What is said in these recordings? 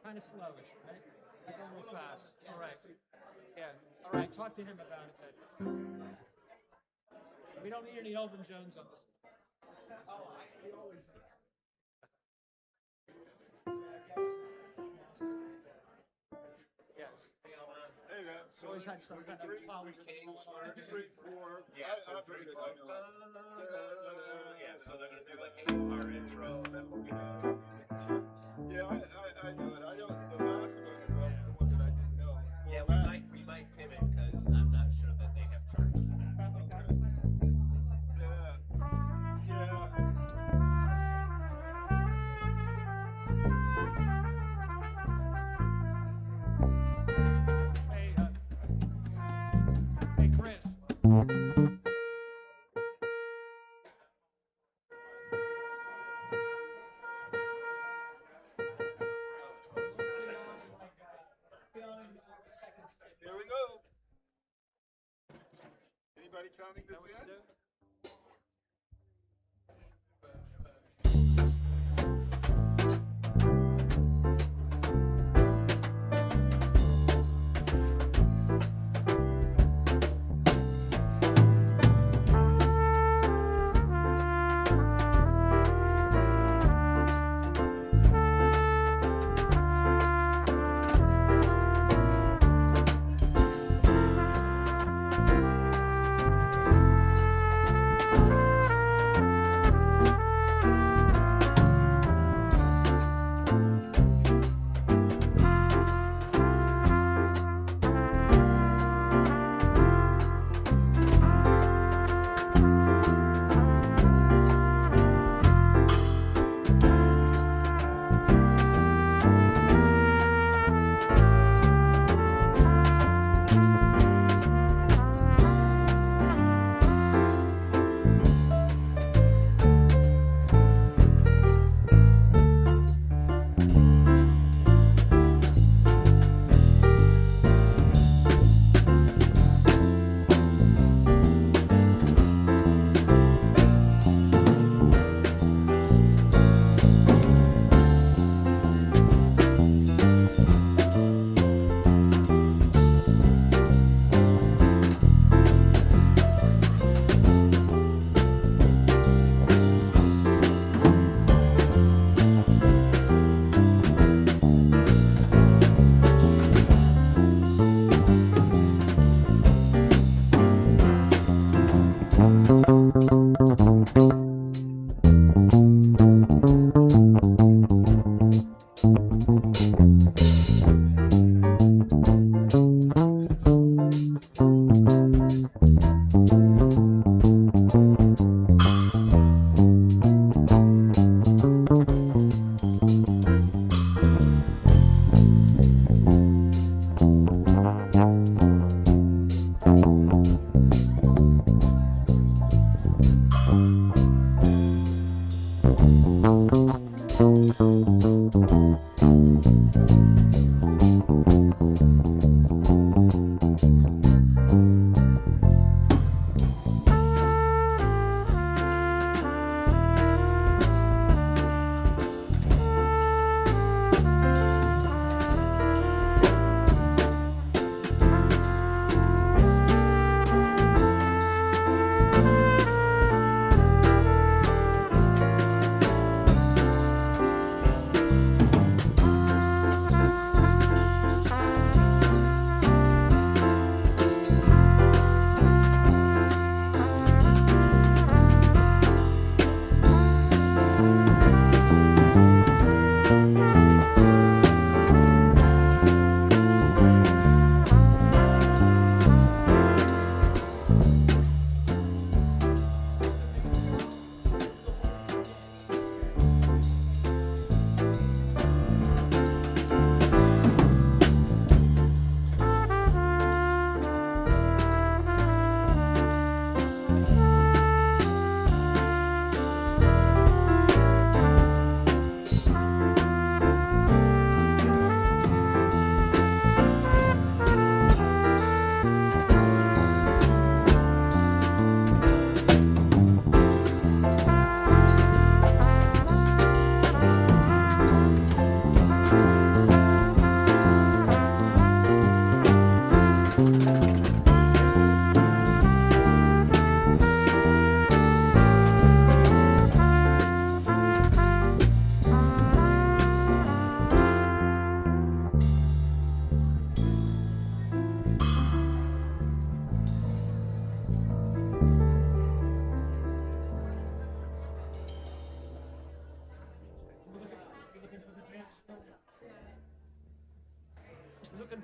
kind of slowish, right? You're going real fast. All right. Yeah. All right. Talk to him about it then. We don't need any Elvin Jones on this. Yes. Hey man, So always had some kind of power. three, four. Yeah, so 3, 4. Yeah, so they're gonna do like our intro, and then we're gonna. Yeah, I know it. I don't. The last one is the one that I didn't know. Yeah, we might pivot because I'm not sure that they have charts for that. Okay. Yeah. Yeah. Hey, hey, Chris. Here we go. Anybody counting this in?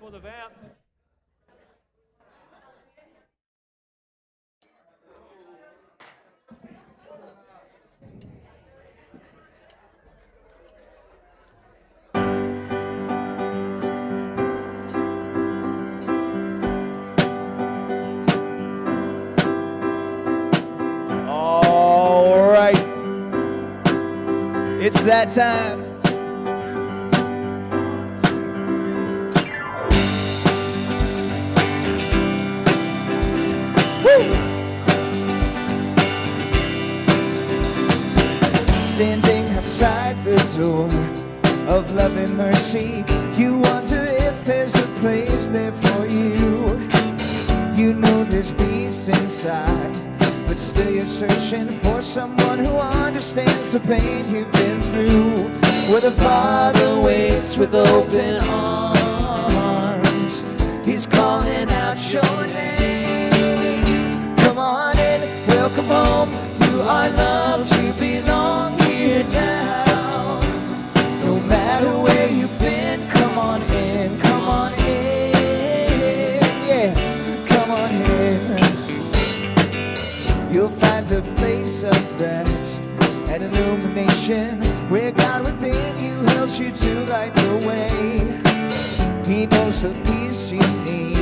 for the vamp. All right. It's that time. Standing outside the door of love and mercy, you wonder if there's a place there for you. You know there's peace inside, but still you're searching for someone who understands the pain you've been through. Where the Father waits with open arms, He's calling out your name. Come on in, welcome home. You are loved, you belong here now. No matter where you've been, come on in, come on in, yeah, come on in. You'll find a place of rest and illumination, where God within you helps you to light your way. He knows the peace you need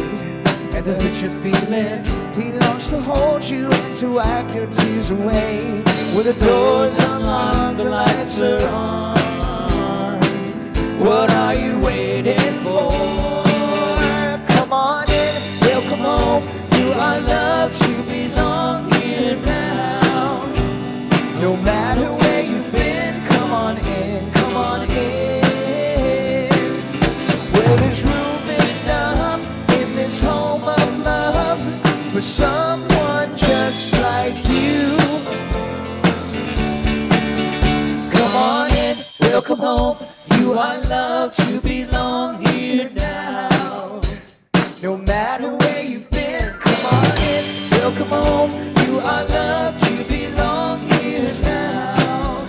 and the hurt you're feeling. He longs to hold you and to wipe your tears away. Where the doors unlocked, the lights are on. What are you waiting for? Come on in, welcome home. You are loved, you belong here now. No matter where you've been, come on in, come on in. Well, there's room enough in this home of love for someone just like you. Come on in, welcome home. You are loved, you belong here now. No matter where you've been, come on in, welcome home. You are loved, you belong here now.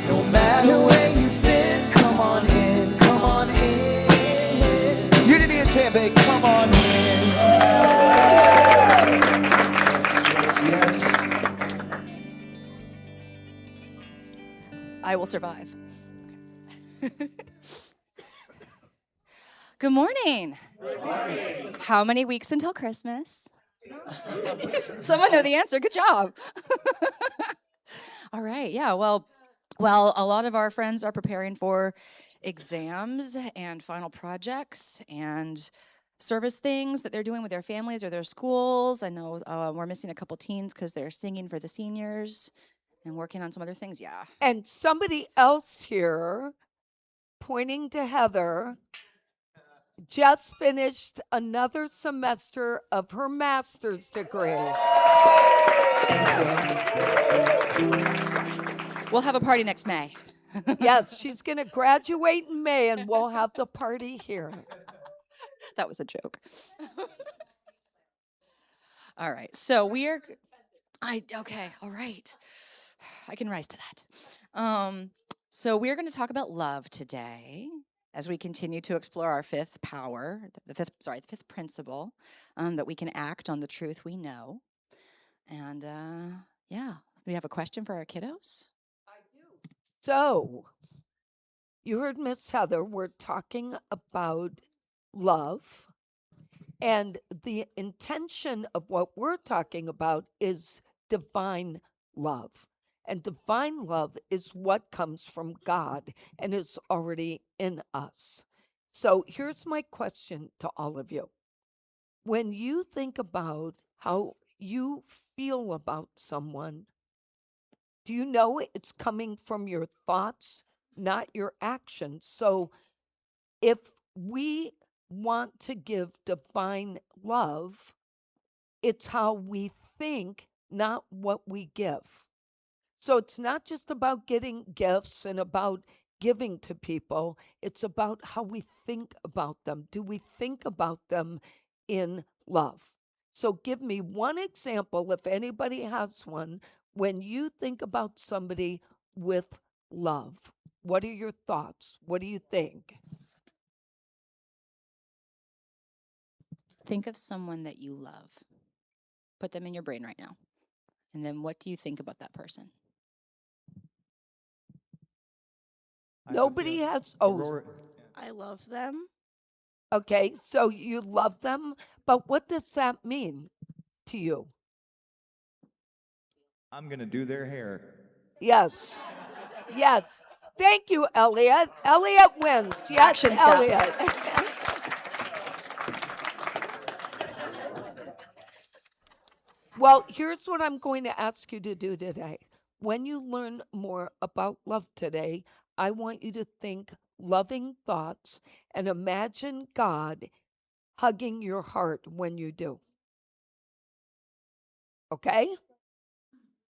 No matter where you've been, come on in, come on in. You didn't hear Tampa, come on in. Yes. I will survive. Okay. Good morning. Good morning. How many weeks until Christmas? Someone know the answer. Good job. All right. Yeah. Well, a lot of our friends are preparing for exams and final projects and service things that they're doing with their families or their schools. I know we're missing a couple teens because they're singing for the seniors and working on some other things. Yeah. And somebody else here, pointing to Heather, just finished another semester of her master's degree. We'll have a party next May. Yes, she's going to graduate in May, and we'll have the party here. That was a joke. All right. So we are. Okay. All right. I can rise to that. So we are going to talk about love today as we continue to explore our fifth power, the fifth principle, that we can act on the truth we know. And yeah, we have a question for our kiddos. So, you heard Miss Heather. We're talking about love. And the intention of what we're talking about is divine love. And divine love is what comes from God and is already in us. So here's my question to all of you. When you think about how you feel about someone, do you know it's coming from your thoughts, not your actions? So if we want to give divine love, it's how we think, not what we give. So it's not just about getting gifts and about giving to people, it's about how we think about them. Do we think about them in love? So give me one example, if anybody has one, when you think about somebody with love. What are your thoughts? What do you think? Think of someone that you love. Put them in your brain right now. And then what do you think about that person? Nobody has. Oh, Aurora, I love them. okay. So you love them, but what does that mean to you? I'm gonna do their hair. Yes. Yes. Thank you, Elliot. Elliot wins. Yes, Action step. Elliot. Well, here's what I'm going to ask you to do today. When you learn more about love today, I want you to think loving thoughts and imagine God hugging your heart when you do. Okay?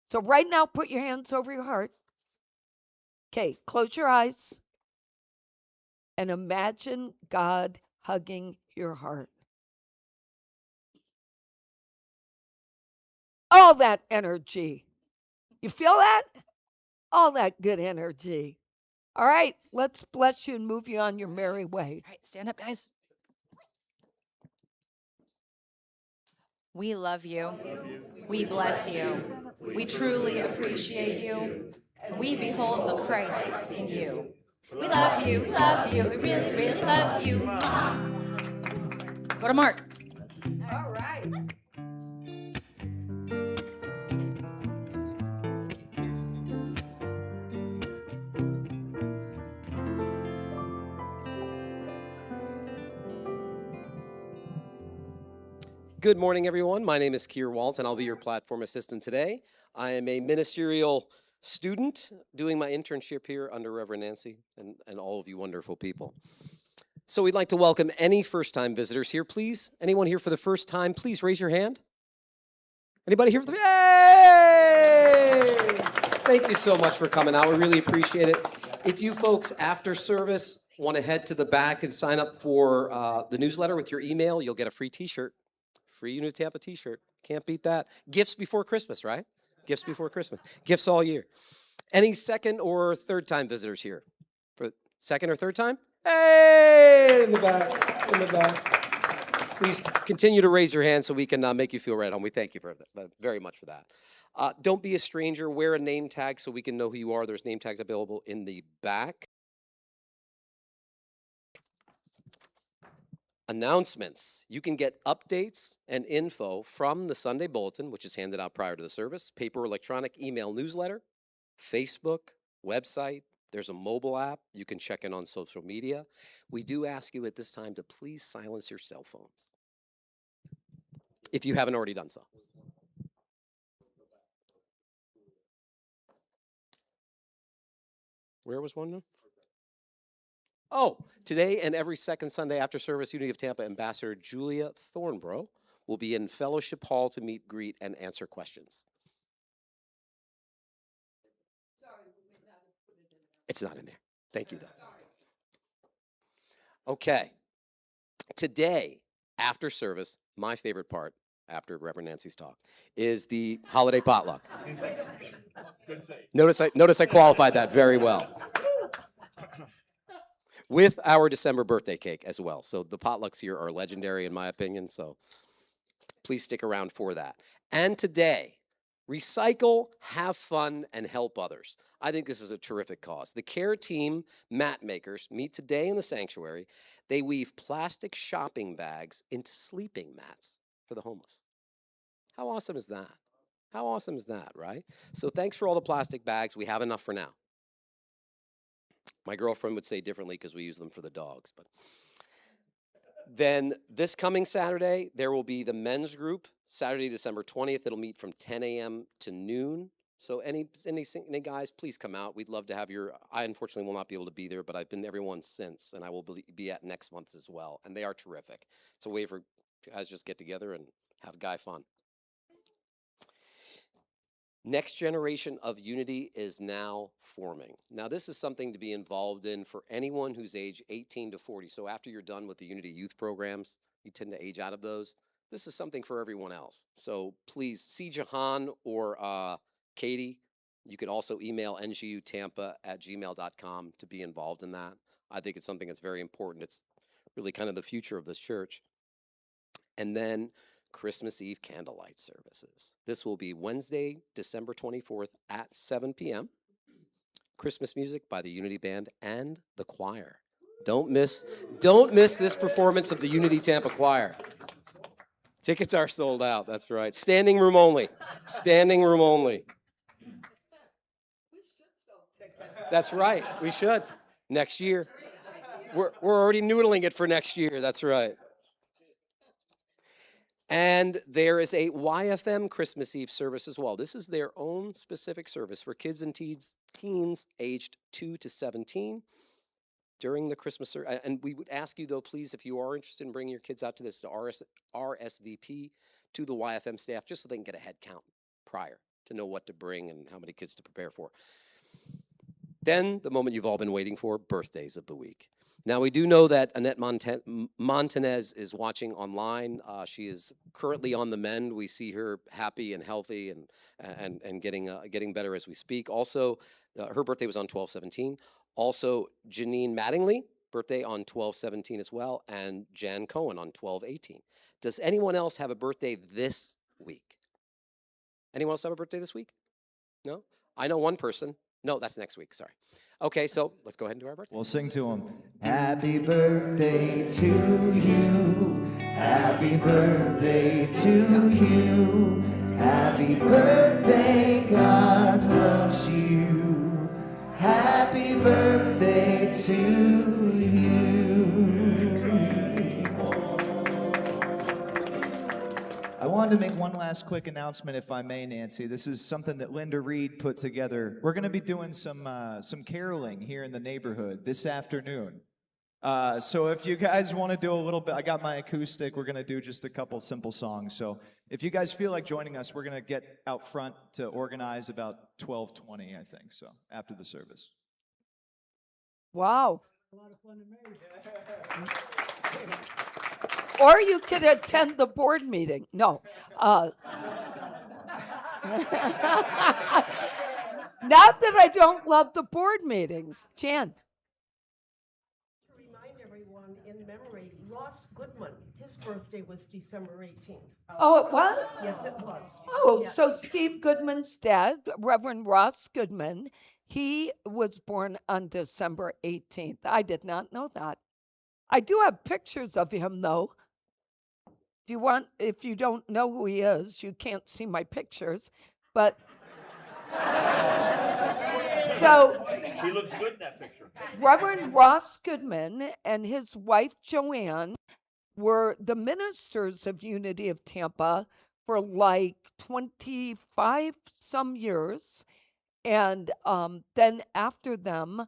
So, right now, put your hands over your heart. Okay, close your eyes and imagine God hugging your heart. All that energy. You feel that? All that good energy. All right, let's bless you and move you on your merry way. All right, stand up, guys. We love you. We bless you. We truly appreciate you. We behold the Christ in you. We love you. We love you. We really, really love you. Go to Mark. All right. Good morning, everyone. My name is Keir Walt, and I'll be your platform assistant today. I am a ministerial student doing my internship here under Reverend Nancy and all of you wonderful people. So we'd like to welcome any first-time visitors here, please. Anyone here for the first time, please raise your hand. Anybody here for the... Yay! Thank you so much for coming out. We really appreciate it. If you folks, after service, want to head to the back and sign up for the newsletter with your email, you'll get a free t-shirt. Free Unity of Tampa t-shirt. Can't beat that. Gifts before Christmas, right? Gifts before Christmas. Gifts all year. Any second or third time visitors here? For second or third time? Hey, in the back, in the back. Please continue to raise your hand so we can make you feel right at home. We thank you for that, very much for that. Don't be a stranger. Wear a name tag so we can know who you are. There's name tags available in the back. Announcements. You can get updates and info from the Sunday Bulletin, which is handed out prior to the service, paper, electronic, email, newsletter, Facebook, website. There's a mobile app. You can check in on social media. We do ask you at this time to please silence your cell phones if you haven't already done so. Where was one now? Oh, today and every second Sunday after service, Unity of Tampa Ambassador Julia Thornborough will be in Fellowship Hall to meet, greet, and answer questions. It's not in there. Thank you, though. Okay. Today, after service, my favorite part, after Reverend Nancy's talk, is the holiday potluck. Notice I qualified that very well. With our December birthday cake as well. So the potlucks here are legendary in my opinion, so please stick around for that. And today, recycle, have fun, and help others. I think this is a terrific cause. The CARE team mat makers meet today in the sanctuary. They weave plastic shopping bags into sleeping mats for the homeless. How awesome is that? How awesome is that, right? So thanks for all the plastic bags. We have enough for now. My girlfriend would say differently because we use them for the dogs. But then this coming Saturday, there will be the men's group, Saturday, December 20th. It'll meet from 10 a.m. to noon. So any guys, please come out. We'd love to have your, I unfortunately will not be able to be there, but I've been everyone since, and I will be at next month's as well. And they are terrific. It's a way for guys just get together and have guy fun. Next generation of Unity is now forming. Now, this is something to be involved in for anyone who's age 18 to 40. So after you're done with the Unity youth programs, you tend to age out of those. This is something for everyone else. So please see Jahan or Katie. You can also email ngutampa@gmail.com to be involved in that. I think it's something that's very important. It's really kind of the future of this church. and then Christmas Eve candlelight services. This will be Wednesday, December 24th at 7 p.m. Christmas music by the Unity Band and the choir. Don't miss this performance of the Unity Tampa Choir. Tickets are sold out, that's right. Standing room only. Standing room only. That's right, we should. Next year. We're already noodling it for next year, that's right. And there is a YFM Christmas Eve service as well. This is their own specific service for kids and teens aged 2 to 17 during the Christmas service. And we would ask you, though, please, if you are interested in bringing your kids out to this, to RSVP to the YFM staff, just so they can get a head count prior to know what to bring and how many kids to prepare for. Then, the moment you've all been waiting for, birthdays of the week. Now, we do know that Annette Montanez is watching online. She is currently on the mend. We see her happy and healthy and getting better as we speak. Also, her birthday was on 12/17. Also, Janine Mattingly, birthday on 12/17 as well, and Jan Cohen on 12/18. Does anyone else have a birthday this week? Anyone else have a birthday this week? No? I know one person. No, that's next week, sorry. Okay, so let's go ahead and do our birthday. We'll sing to him. Happy birthday to you. Happy birthday to you. Happy birthday, God loves you. Happy birthday to you. I wanted to make one last quick announcement, if I may, Nancy. This is something that Linda Reed put together. We're going to be doing some caroling here in the neighborhood this afternoon. So if you guys want to do a little bit, I got my acoustic. We're going to do just a couple simple songs. So if you guys feel like joining us, we're going to get out front to organize about 12:20, I think, so after the service. Wow. Or you could attend the board meeting. No. Not that I don't love the board meetings. Jan. To remind everyone in memory, Ross Goodman, his birthday was December 18th. Oh, it was? Yes, it was. Oh, Yes. so Steve Goodman's dad, Reverend Ross Goodman, he was born on December 18th. I did not know that. I do have pictures of him, though. Do you want, if you don't know who he is, you can't see my pictures, but. So. He looks good in that picture. Reverend Ross Goodman and his wife Joanne were the ministers of Unity of Tampa for like 25 some years. And then after them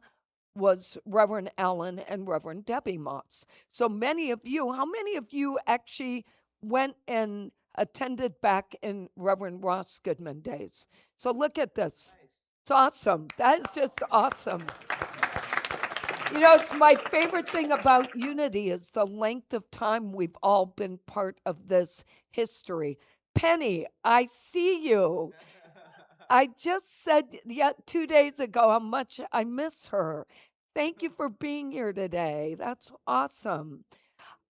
was Reverend Allen and Reverend Debbie Moss. So many of you, how many of you actually went and attended back in Reverend Ross Goodman days? So look at this. It's awesome. That is just awesome. You know, it's my favorite thing about Unity is the length of time we've all been part of this history. Penny, I see you. I just said 2 days ago how much I miss her. Thank you for being here today. That's awesome.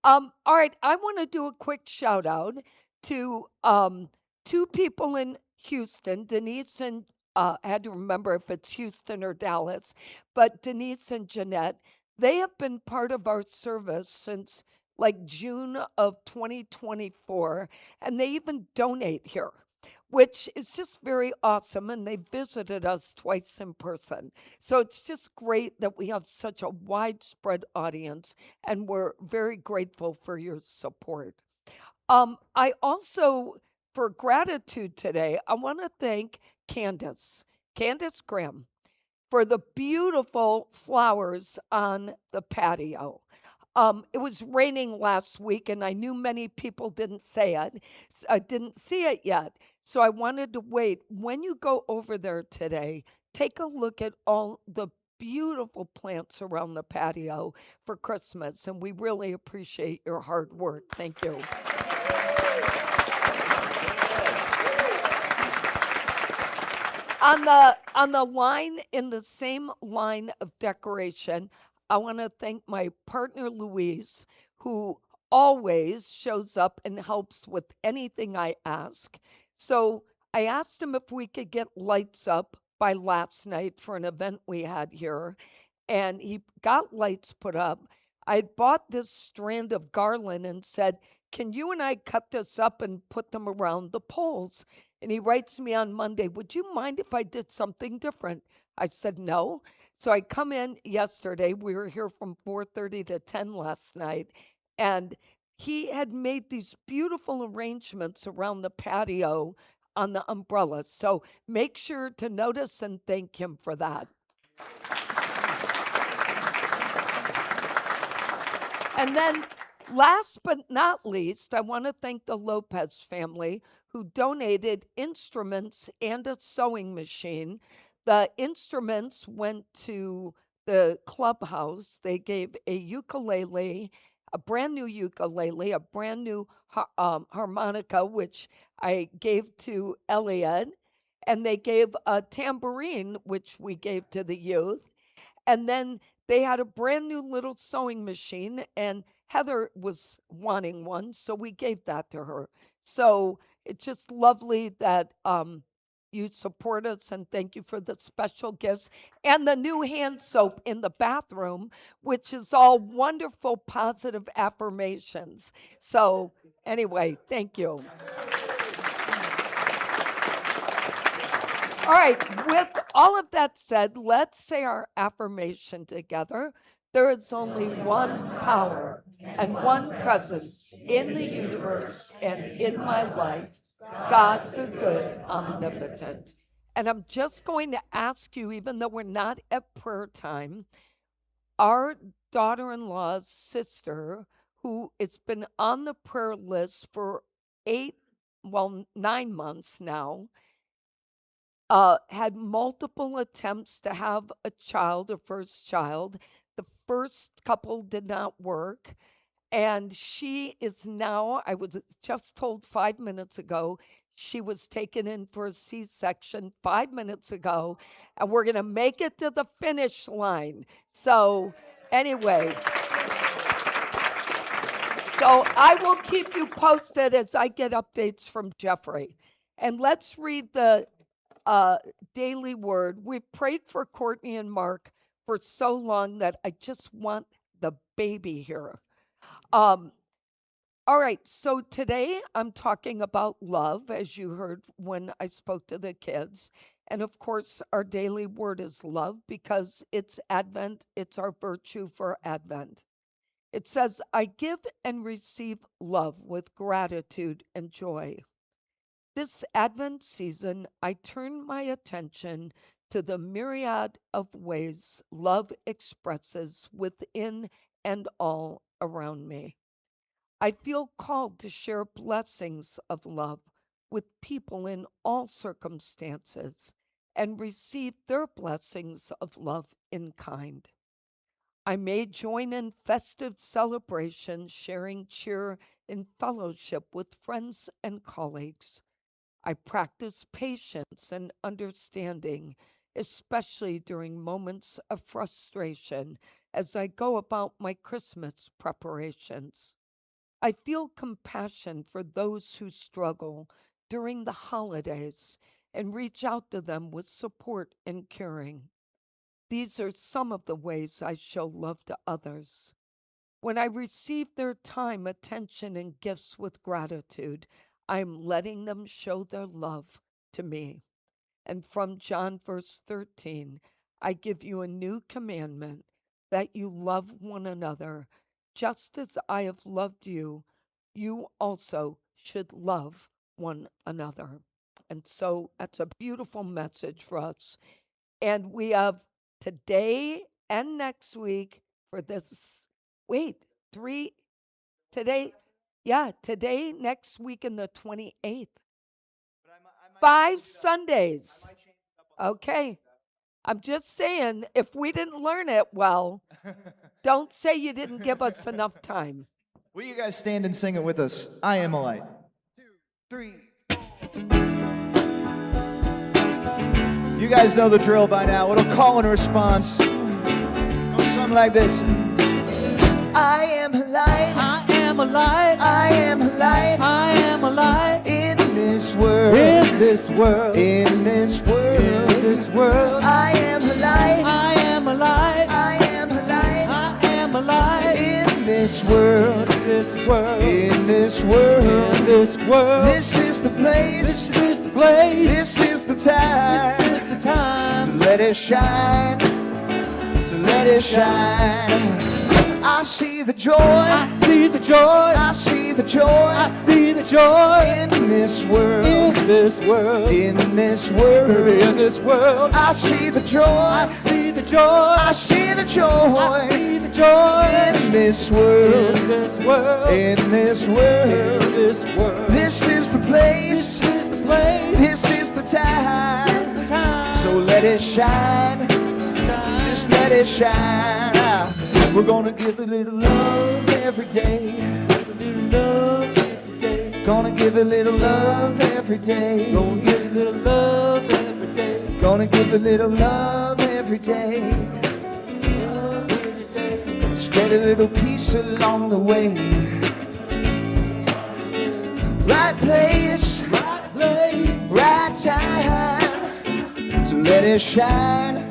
All right, I want to do a quick shout out to two people in Houston, Denise and I had to remember if it's Houston or Dallas, but Denise and Jeanette, they have been part of our service since like June of 2024, and they even donate here, which is just very awesome, and they visited us twice in person. So it's just great that we have such a widespread audience, and we're very grateful for your support. I also, for gratitude today, I want to thank Candace Graham, for the beautiful flowers on the patio. It was raining last week, and I knew many people didn't see it yet. So I wanted to wait. When you go over there today, take a look at all the beautiful plants around the patio for Christmas, and we really appreciate your hard work. Thank you. On the line, in the same line of decoration, I want to thank my partner Louise, who always shows up and helps with anything I ask. So I asked him if we could get lights up by last night for an event we had here, and he got lights put up. I bought this strand of garland and said, "Can you and I cut this up and put them around the poles?" And he writes me on Monday, "Would you mind if I did something different?" I said, "No." So I come in yesterday. We were here from 4:30 to 10 last night, and he had made these beautiful arrangements around the patio on the umbrellas. So make sure to notice and thank him for that. And then last but not least, I want to thank the Lopez family who donated instruments and a sewing machine. The instruments went to the clubhouse. They gave a ukulele, a brand new ukulele, a brand new harmonica, which I gave to Elliot, and they gave a tambourine, which we gave to the youth. And then they had a brand new little sewing machine, and Heather was wanting one, so we gave that to her. So it's just lovely that you support us, and thank you for the special gifts and the new hand soap in the bathroom, which is all wonderful positive affirmations. So anyway, thank you. All right, with all of that said, let's say our affirmation together. There is only one power and one presence in the universe and in my life, God the good, omnipotent. And I'm just going to ask you, even though we're not at prayer time, our daughter-in-law's sister, who has been on the prayer list for 9 months now, had multiple attempts to have a child, a first child. The first couple did not work. And she is now, I was just told 5 minutes ago, she was taken in for a C-section 5 minutes ago, and we're going to make it to the finish line. So anyway, so I will keep you posted as I get updates from Jeffrey. And let's read the daily word. We've prayed for Courtney and Mark for so long that I just want the baby here. All right, so today I'm talking about love, as you heard when I spoke to the kids. And of course, our daily word is love because it's Advent, it's our virtue for Advent. It says, "I give and receive love with gratitude and joy." This Advent season, I turn my attention to the myriad of ways love expresses within and all around me. I feel called to share blessings of love with people in all circumstances and receive their blessings of love in kind. I may join in festive celebrations, sharing cheer and fellowship with friends and colleagues. I practice patience and understanding, especially during moments of frustration as I go about my Christmas preparations. I feel compassion for those who struggle during the holidays and reach out to them with support and caring. These are some of the ways I show love to others. When I receive their time, attention, and gifts with gratitude, I'm letting them show their love to me. And from John verse 13, I give you a new commandment, that you love one another. Just as I have loved you, you also should love one another. And so that's a beautiful message for us. And we have today and next week for this. Wait, today, next week, and the 28th. 5 Sundays. Okay. I'm just saying, if we didn't learn it well, don't say you didn't give us enough time. Will you guys stand and sing it with us? I am a light. 2, 3. You guys know the drill by now. It'll call and response. Goes something like this. I am a light. I am a light. I am a light. I am a light in this world. In this world. In this world. In this world. I am a light. I am a light. I am a light. I am a light in this world. This world. In this world. In this world. This is the place. This is the place. This is the time. This is the time to let it shine. To let it shine. I see the joy. I see the joy. I see the joy. I see the joy in this world. In this world. In this world. In this world. I see the joy. I see the joy. I see the joy. I see the joy in this world. In this world. In this world. In this world. This is the place. This is the place. This is the time. This is the time. So let it shine. Just let it shine. We're gonna give a little love every day. A little love every day. Gonna give a little love every day. Gonna give a little love every day. Gonna give a little love every day. Love every day. Gonna spread a little peace along the way. Right place, right time to let it shine.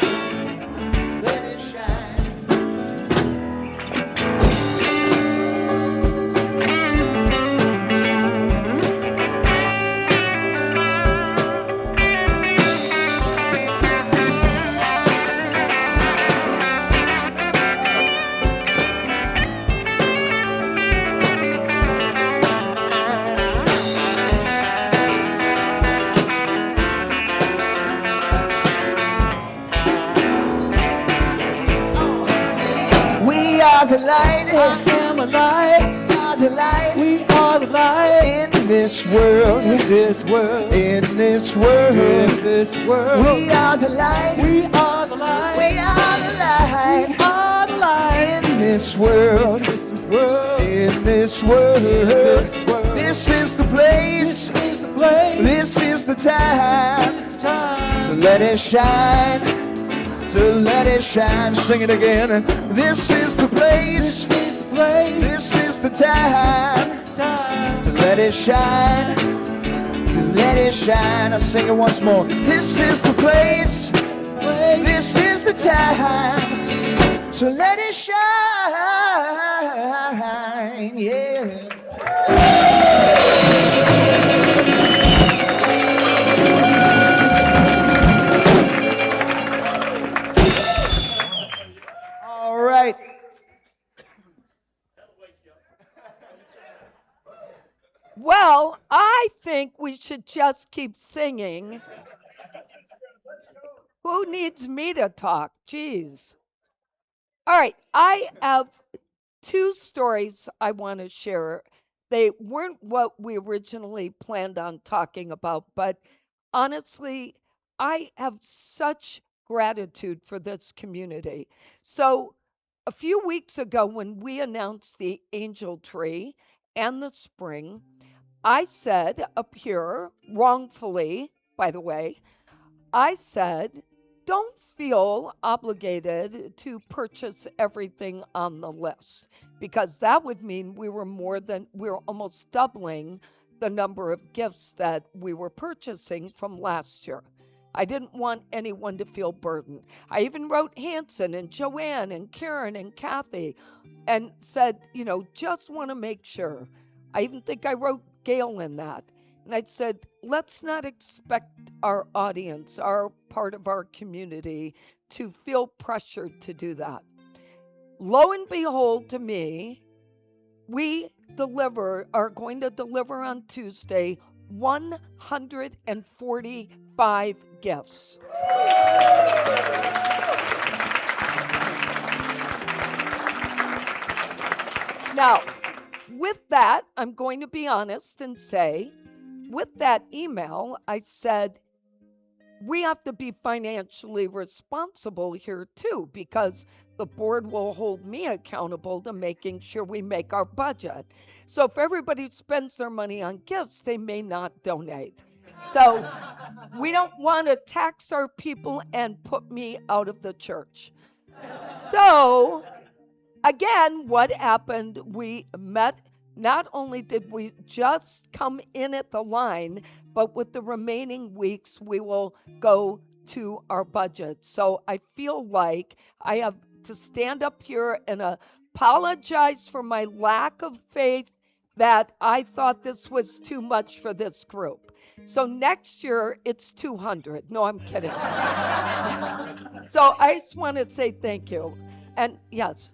The light, I am a light. We are the light. We are the light in this world. In this world. In this world. In this world. We are the light. We are the light. We are the light. We are the light in this world. This world. In this world. In this world. This is the place. This is the place. This is the time. This is the time to let it shine. To let it shine, sing it again. This is the place. This is the place. This is the time. This is the time to let it shine. To let it shine. I'll sing it once more. This is the place. This is the time to let it shine. Yeah. Well, I think we should just keep singing. Who needs me to talk? Jeez. All right, I have two stories I want to share. They weren't what we originally planned on talking about, but honestly, I have such gratitude for this community. So a few weeks ago, when we announced the angel tree and the spring, I said up here, wrongfully, by the way, I said, don't feel obligated to purchase everything on the list, because that would mean we were almost doubling the number of gifts that we were purchasing from last year. I didn't want anyone to feel burdened. I even wrote Hanson and Joanne and Karen and Kathy and said, just want to make sure. I even think I wrote Gail in that. And I said, let's not expect our audience, our part of our community, to feel pressured to do that. Lo and behold, to me, we are going to deliver on Tuesday 145 gifts. Now, with that, I'm going to be honest and say, with that email, I said, we have to be financially responsible here too, because the board will hold me accountable to making sure we make our budget. So if everybody spends their money on gifts, they may not donate. So we don't want to tax our people and put me out of the church. So again, what happened? We met not only did we just come in at the line, but with the remaining weeks, we will go to our budget. So I feel like I have to stand up here and apologize for my lack of faith that I thought this was too much for this group. So next year, it's 200. No, I'm kidding. So I just want to say thank you. And yes.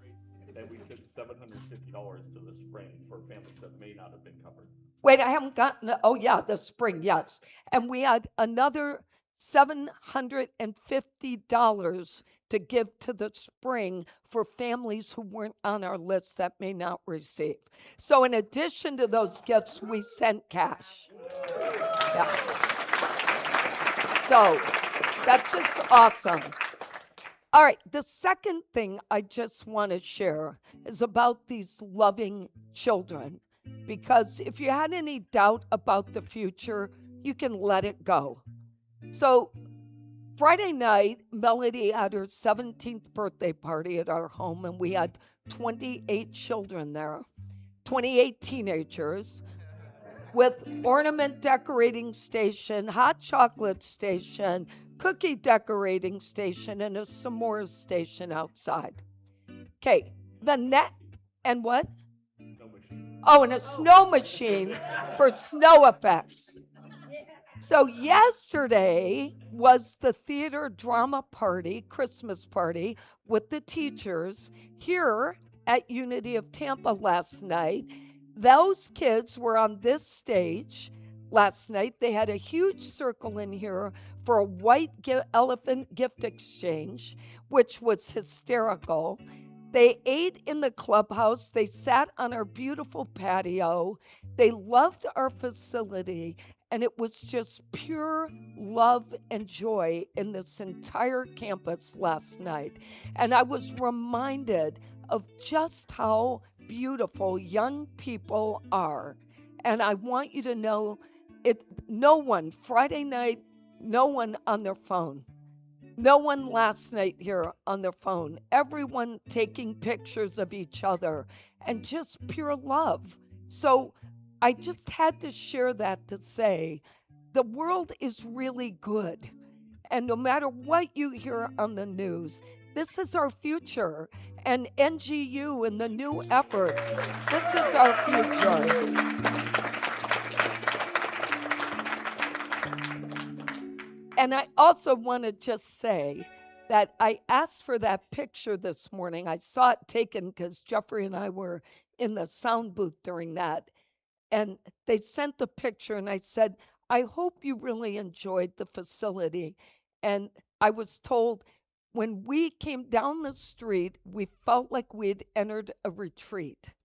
That we took $750 to the spring for families that may not have been covered. Wait, I haven't gotten, oh yeah, the spring, yes. And we had another $750 to give to the spring for families who weren't on our list that may not receive. So in addition to those gifts, we sent cash. Yeah. So that's just awesome. All right, the second thing I just want to share is about these loving children. Because if you had any doubt about the future, you can let it go. So Friday night, Melody had her 17th birthday party at our home, and we had 28 children there, 28 teenagers, with ornament decorating station, hot chocolate station, cookie decorating station, and a s'mores station outside. Okay, the net, and what? Oh, and a snow machine for snow effects. So yesterday was the theater drama party, Christmas party, with the teachers here at Unity of Tampa last night. Those kids were on this stage last night. They had a huge circle in here for a white elephant gift exchange, which was hysterical. They ate in the clubhouse. They sat on our beautiful patio. They loved our facility, and it was just pure love and joy in this entire campus last night. And I was reminded of just how beautiful young people are. And I want you to know it. No one, Friday night, no one on their phone. No one last night here on their phone. Everyone taking pictures of each other and just pure love. So I just had to share that to say the world is really good. And no matter what you hear on the news, this is our future. And NGU and the new efforts, this is our future. And I also want to just say that I asked for that picture this morning. I saw it taken because Jeffrey and I were in the sound booth during that. And they sent the picture, and I said, I hope you really enjoyed the facility. And I was told when we came down the street, we felt like we had entered a retreat.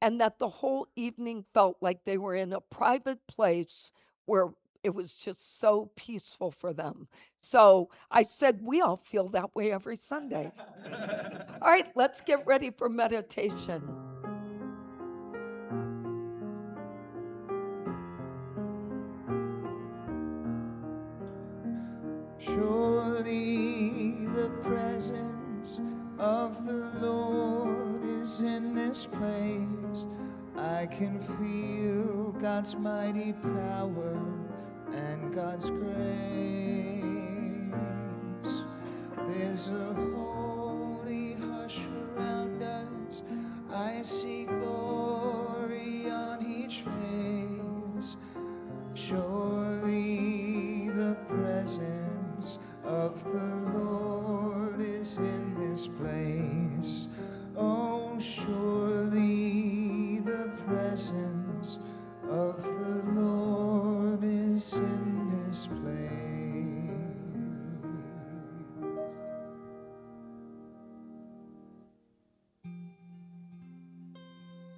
And that the whole evening felt like they were in a private place where it was just so peaceful for them. So I said, we all feel that way every Sunday. All right, let's get ready for meditation. Surely the presence of the Lord is in this place. I can feel God's mighty power and God's grace. There's a holy hush around us. I see glory on each face. Surely the presence of the Lord is in this place. Oh, surely the presence of the Lord is in this place.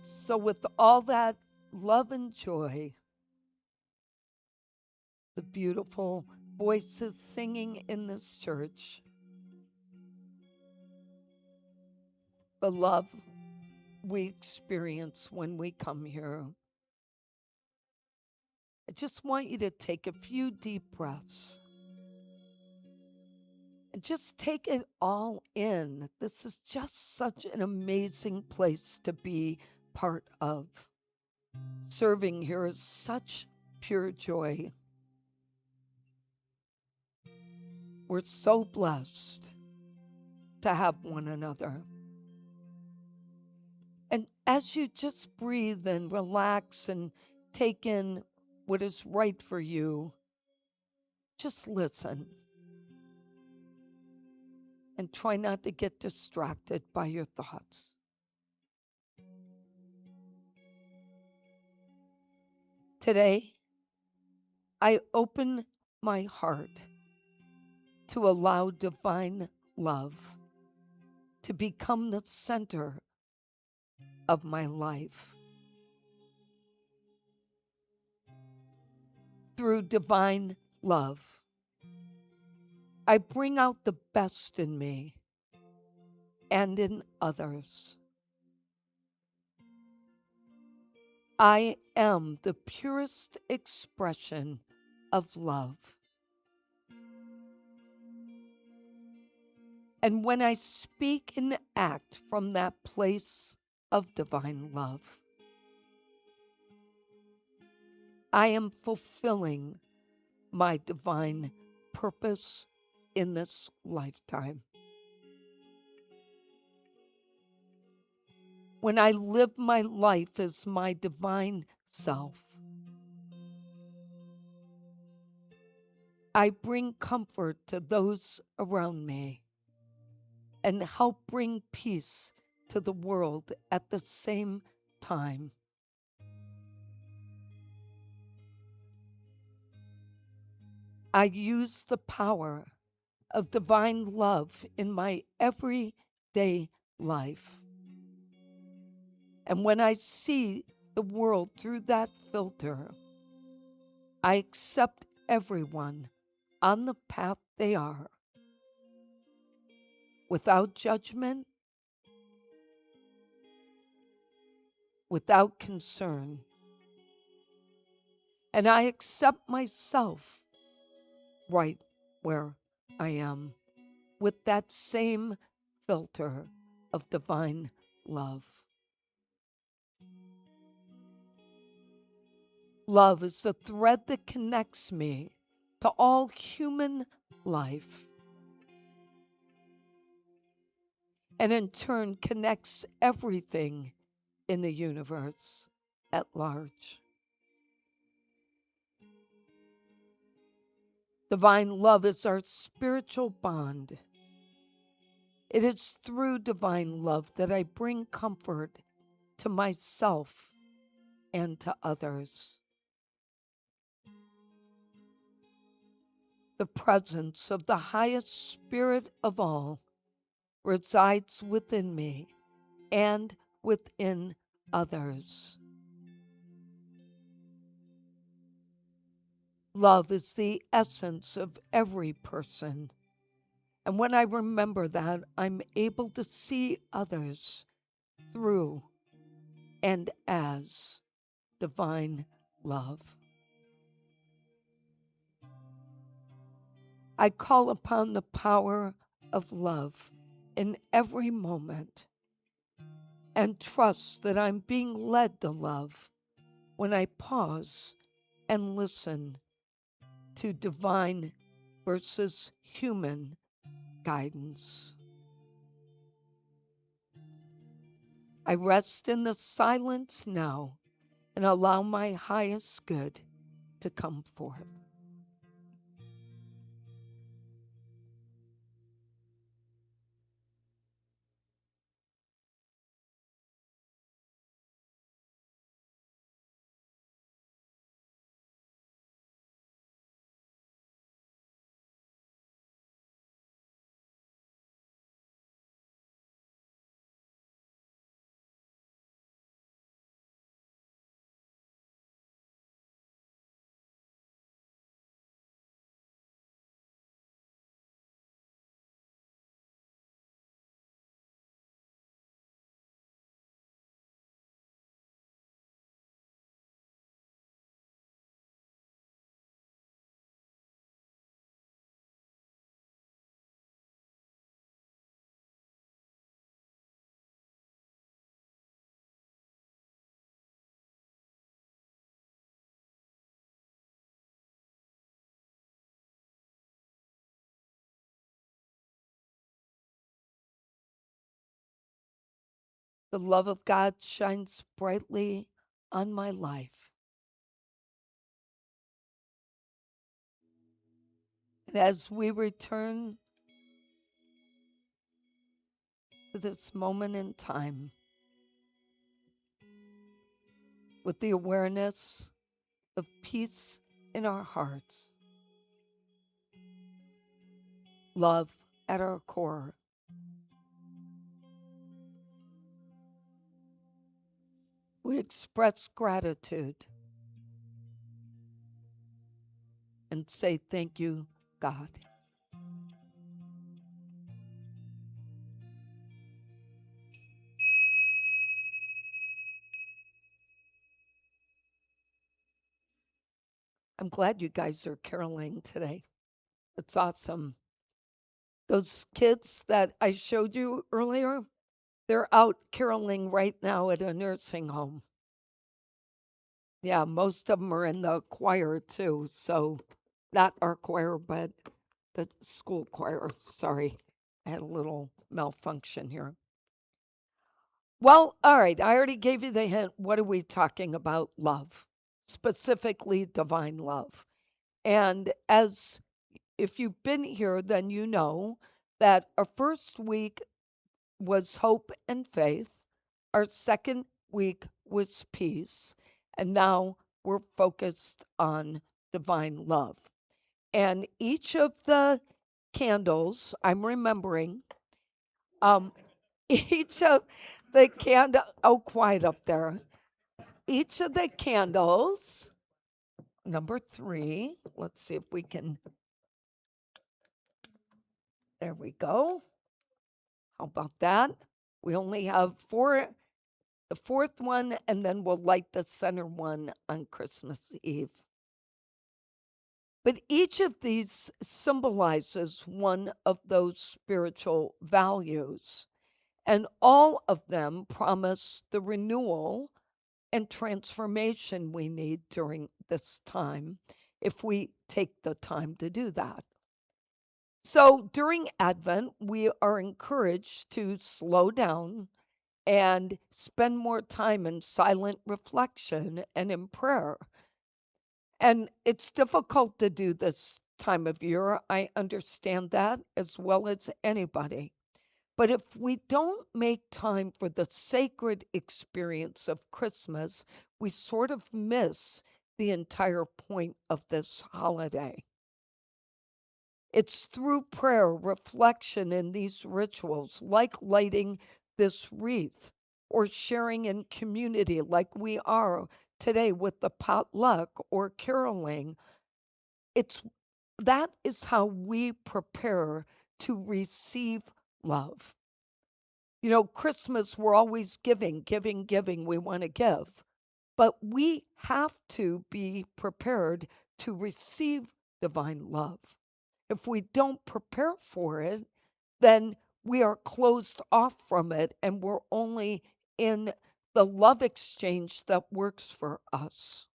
So with all that love and joy, the beautiful voices singing in this church, the love we experience when we come here, I just want you to take a few deep breaths and just take it all in. This is just such an amazing place to be part of. Serving here is such pure joy. We're so blessed to have one another. And as you just breathe and relax and take in what is right for you, just listen. And try not to get distracted by your thoughts. Today, I open my heart to allow divine love to become the center of my life. Through divine love, I bring out the best in me and in others. I am the purest expression of love. And when I speak and act from that place of divine love, I am fulfilling my divine purpose in this lifetime. When I live my life as my divine self, I bring comfort to those around me and help bring peace to the world at the same time. I use the power of divine love in my everyday life. And when I see the world through that filter, I accept everyone on the path they are, without judgment, without concern. And I accept myself right where I am, with that same filter of divine love. Love is the thread that connects me to all human life, and in turn connects everything in the universe at large. Divine love is our spiritual bond. It is through divine love that I bring comfort to myself and to others. The presence of the highest spirit of all resides within me and within others. Love is the essence of every person. And when I remember that, I'm able to see others through and as divine love. I call upon the power of love in every moment and trust that I'm being led to love when I pause and listen to divine versus human guidance. I rest in the silence now and allow my highest good to come forth. the love of God shines brightly on my life. And as we return to this moment in time with the awareness of peace in our hearts, love at our core, we express gratitude and say, thank you, God. I'm glad you guys are caroling today. It's awesome. Those kids that I showed you earlier, they're out caroling right now at a nursing home. Yeah, most of them are in the choir too. So, not our choir, but the school choir. Sorry, I had a little malfunction here. Well, all right, I already gave you the hint. What are we talking about? Love, specifically divine love. And as if you've been here, then you know that our first week was hope and faith. Our second week was peace. And now we're focused on divine love. And each of the candles, I'm remembering, each of the candle, oh, quiet up there. Each of the candles, number 3, let's see if we can, there we go. How about that? We only have 4, the fourth one, and then we'll light the center one on Christmas Eve. But each of these symbolizes one of those spiritual values, and all of them promise the renewal and transformation we need during this time if we take the time to do that. So during Advent, we are encouraged to slow down and spend more time in silent reflection and in prayer. And it's difficult to do this time of year. I understand that as well as anybody. But if we don't make time for the sacred experience of Christmas, we sort of miss the entire point of this holiday. It's through prayer, reflection, and these rituals, like lighting this wreath or sharing in community like we are today with the potluck or caroling. That is how we prepare to receive love. You know, Christmas, we're always giving. We want to give. But we have to be prepared to receive divine love. If we don't prepare for it, then we are closed off from it and we're only in the love exchange that works for us.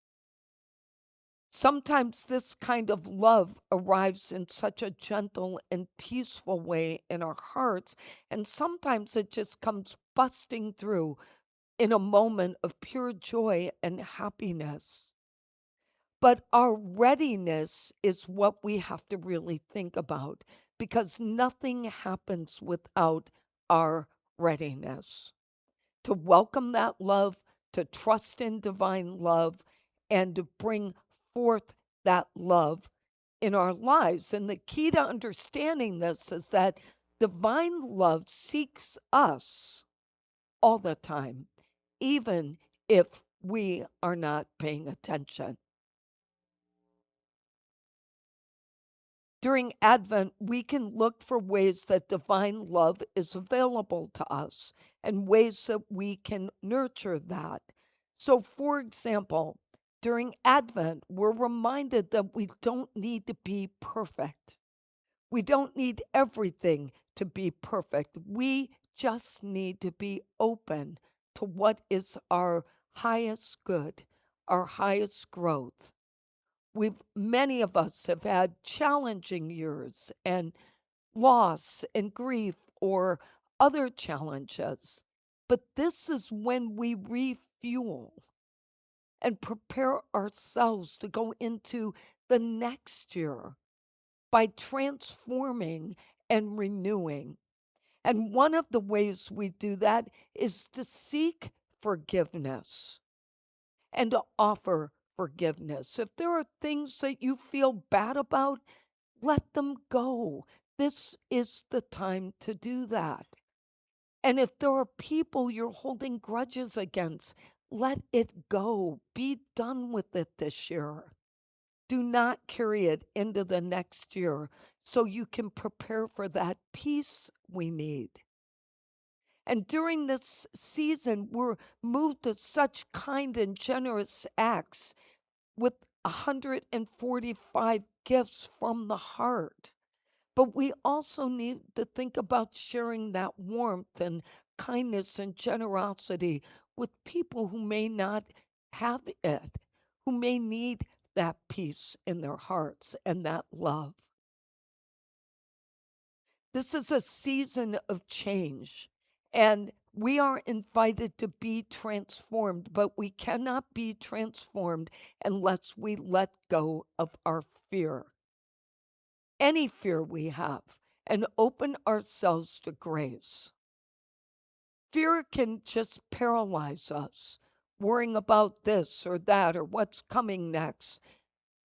Sometimes this kind of love arrives in such a gentle and peaceful way in our hearts, and sometimes it just comes busting through in a moment of pure joy and happiness. But our readiness is what we have to really think about, because nothing happens without our readiness. To welcome that love, to trust in divine love, and to bring forth that love in our lives. And the key to understanding this is that divine love seeks us all the time, even if we are not paying attention. During Advent, we can look for ways that divine love is available to us and ways that we can nurture that. So, for example, during Advent, we're reminded that we don't need to be perfect. We don't need everything to be perfect. We just need to be open to what is our highest good, our highest growth. Many of us have had challenging years and loss and grief or other challenges. But this is when we refuel and prepare ourselves to go into the next year by transforming and renewing. And one of the ways we do that is to seek forgiveness and to offer forgiveness. If there are things that you feel bad about, let them go. This is the time to do that. And if there are people you're holding grudges against, let it go. Be done with it this year. Do not carry it into the next year so you can prepare for that peace we need. And during this season, we're moved to such kind and generous acts with 145 gifts from the heart. But we also need to think about sharing that warmth and kindness and generosity with people who may not have it, who may need that peace in their hearts and that love. This is a season of change, and we are invited to be transformed, but we cannot be transformed unless we let go of our fear, any fear we have, and open ourselves to grace. Fear can just paralyze us, worrying about this or that or what's coming next.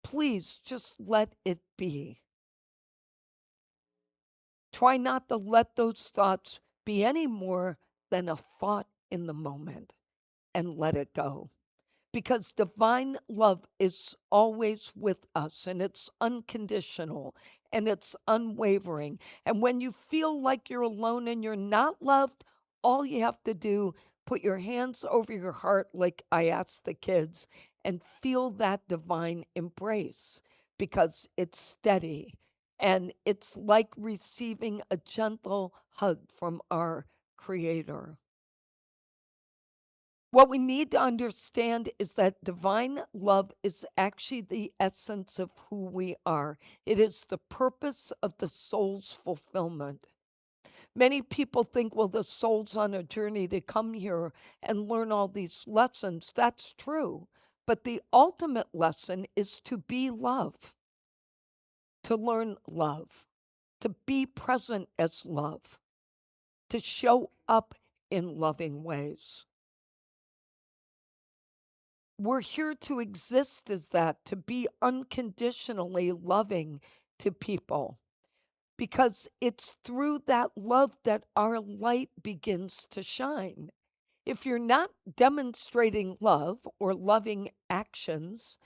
Please just let it be. Try not to let those thoughts be any more than a thought in the moment, and let it go. Because divine love is always with us, and it's unconditional and it's unwavering. And when you feel like you're alone and you're not loved, all you have to do, put your hands over your heart like I asked the kids, and feel that divine embrace, because it's steady and it's like receiving a gentle hug from our Creator. What we need to understand is that divine love is actually the essence of who we are. It is the purpose of the soul's fulfillment. Many people think, well, the soul's on a journey to come here and learn all these lessons. That's true. But the ultimate lesson is to be love, to learn love, to be present as love, to show up in loving ways. We're here to exist as that, to be unconditionally loving to people, because it's through that love that our light begins to shine. If you're not demonstrating love or loving actions,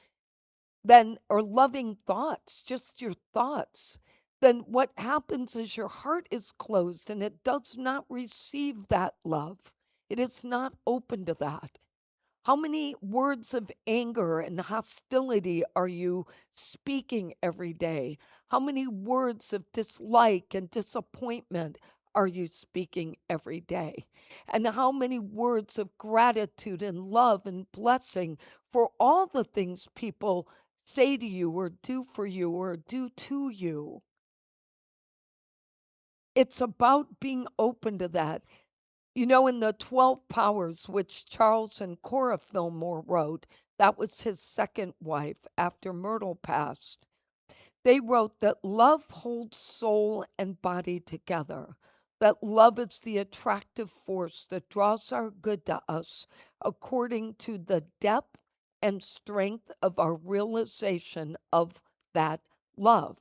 then, or loving thoughts, just your thoughts, then what happens is your heart is closed and it does not receive that love. It is not open to that. How many words of anger and hostility are you speaking every day? How many words of dislike and disappointment are you speaking every day? And how many words of gratitude and love and blessing for all the things people say to you or do for you or do to you? It's about being open to that. You know, in the 12 Powers, which Charles and Cora Fillmore wrote, that was his second wife after Myrtle passed. They wrote that love holds soul and body together, that love is the attractive force that draws our good to us according to the depth and strength of our realization of that love.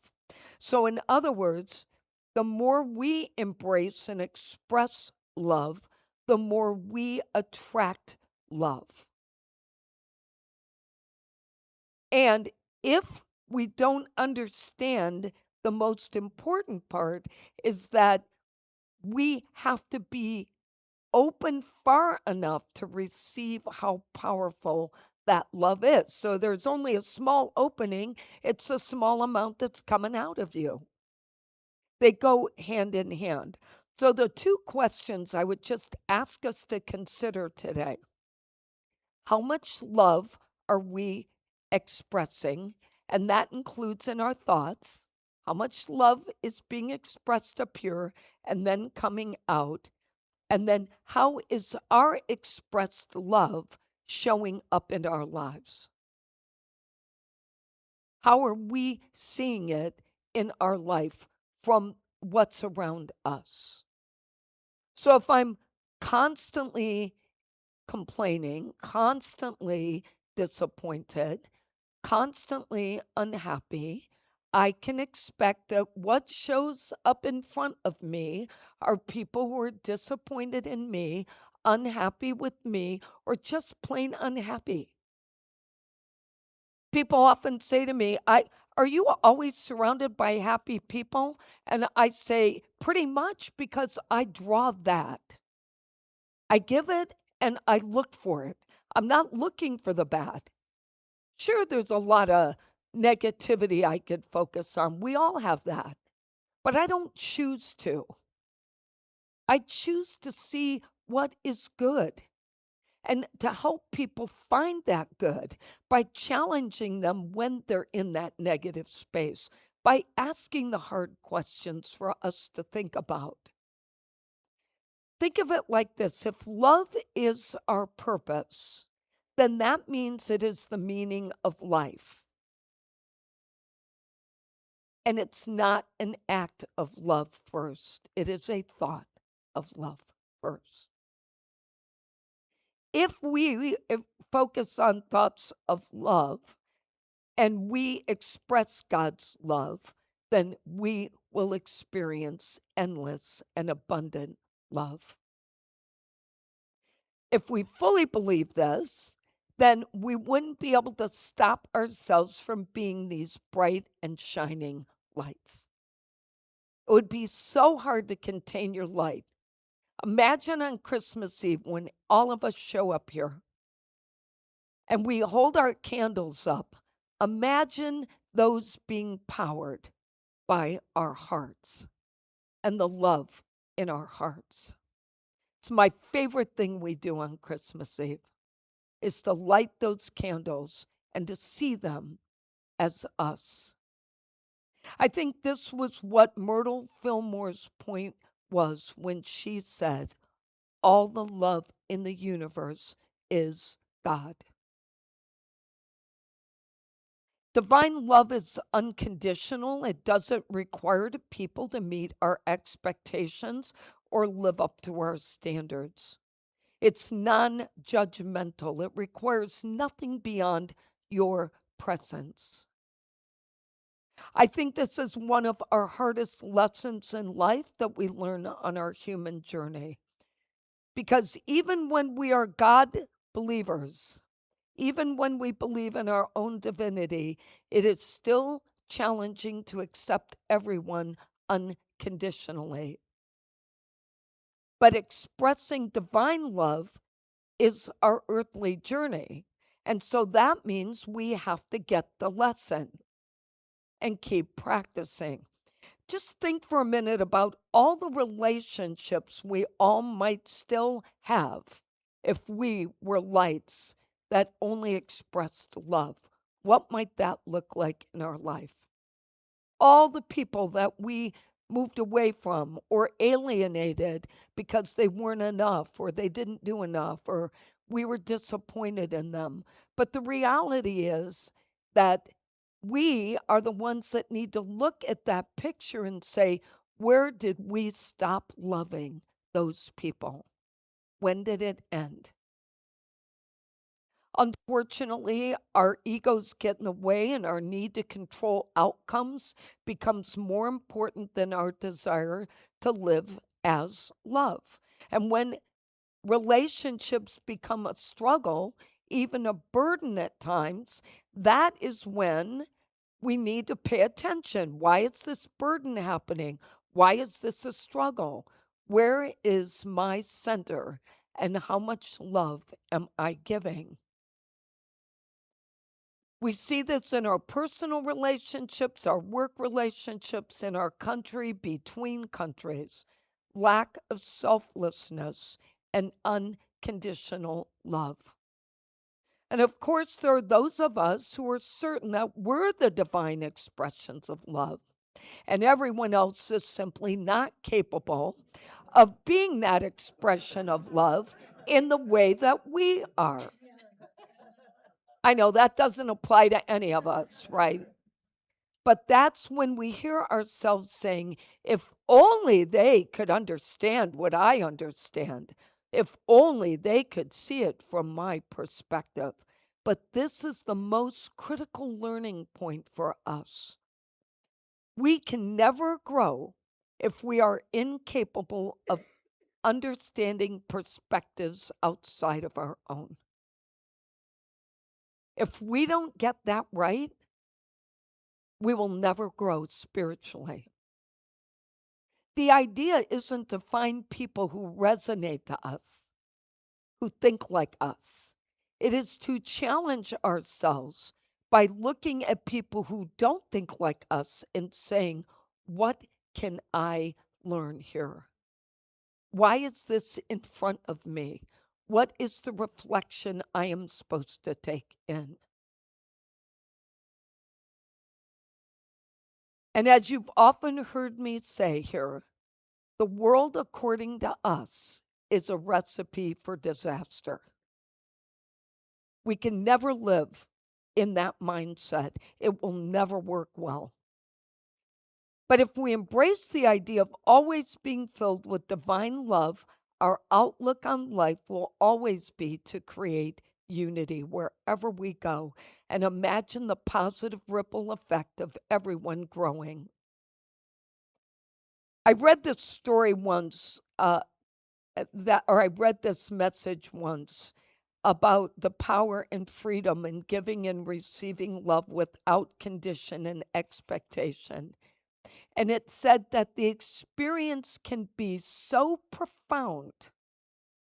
So, in other words, the more we embrace and express love, the more we attract love. And if we don't understand, the most important part is that we have to be open far enough to receive how powerful that love is. So there's only a small opening, it's a small amount that's coming out of you. They go hand in hand. So the two questions I would just ask us to consider today: how much love are we expressing? And that includes in our thoughts. How much love is being expressed up here and then coming out? And then how is our expressed love showing up in our lives? How are we seeing it in our life from what's around us? So if I'm constantly complaining, constantly disappointed, constantly unhappy, I can expect that what shows up in front of me are people who are disappointed in me, unhappy with me, or just plain unhappy. People often say to me, are you always surrounded by happy people? And I say, pretty much, because I draw that. I give it and I look for it. I'm not looking for the bad. Sure, there's a lot of negativity I could focus on. We all have that. But I don't choose to. I choose to see what is good and to help people find that good by challenging them when they're in that negative space, by asking the hard questions for us to think about. Think of it like this: if love is our purpose, then that means it is the meaning of life. And it's not an act of love first, it is a thought of love first. If we focus on thoughts of love and we express God's love, then we will experience endless and abundant love. If we fully believe this, then we wouldn't be able to stop ourselves from being these bright and shining lights. It would be so hard to contain your light. Imagine on Christmas Eve when all of us show up here and we hold our candles up. Imagine those being powered by our hearts and the love in our hearts. It's my favorite thing we do on Christmas Eve, is to light those candles and to see them as us. I think this was what Myrtle Fillmore's point was when she said, all the love in the universe is God. Divine love is unconditional. It doesn't require people to meet our expectations or live up to our standards. It's non-judgmental. It requires nothing beyond your presence. I think this is one of our hardest lessons in life that we learn on our human journey. Because even when we are God believers, even when we believe in our own divinity, it is still challenging to accept everyone unconditionally. But expressing divine love is our earthly journey. And so that means we have to get the lesson and keep practicing. Just think for a minute about all the relationships we all might still have if we were lights that only expressed love. What might that look like in our life? All the people that we moved away from or alienated because they weren't enough or they didn't do enough or we were disappointed in them. But the reality is that we are the ones that need to look at that picture and say, where did we stop loving those people? When did it end? Unfortunately, our egos get in the way and our need to control outcomes becomes more important than our desire to live as love. And when relationships become a struggle, even a burden at times, that is when we need to pay attention. Why is this burden happening? Why is this a struggle? Where is my center? And how much love am I giving? We see this in our personal relationships, our work relationships, in our country, between countries. Lack of selflessness and unconditional love. And of course, there are those of us who are certain that we're the divine expressions of love, and everyone else is simply not capable of being that expression of love in the way that we are. I know that doesn't apply to any of us, right? But that's when we hear ourselves saying, if only they could understand what I understand, if only they could see it from my perspective. But this is the most critical learning point for us. We can never grow if we are incapable of understanding perspectives outside of our own. If we don't get that right, we will never grow spiritually. The idea isn't to find people who resonate to us, who think like us. It is to challenge ourselves by looking at people who don't think like us and saying, what can I learn here? Why is this in front of me? What is the reflection I am supposed to take in? And as you've often heard me say here, the world according to us is a recipe for disaster. We can never live in that mindset. It will never work well. But if we embrace the idea of always being filled with divine love, our outlook on life will always be to create unity wherever we go and imagine the positive ripple effect of everyone growing. I read this story once, I read this message once about the power and freedom in giving and receiving love without condition and expectation. And it said that the experience can be so profound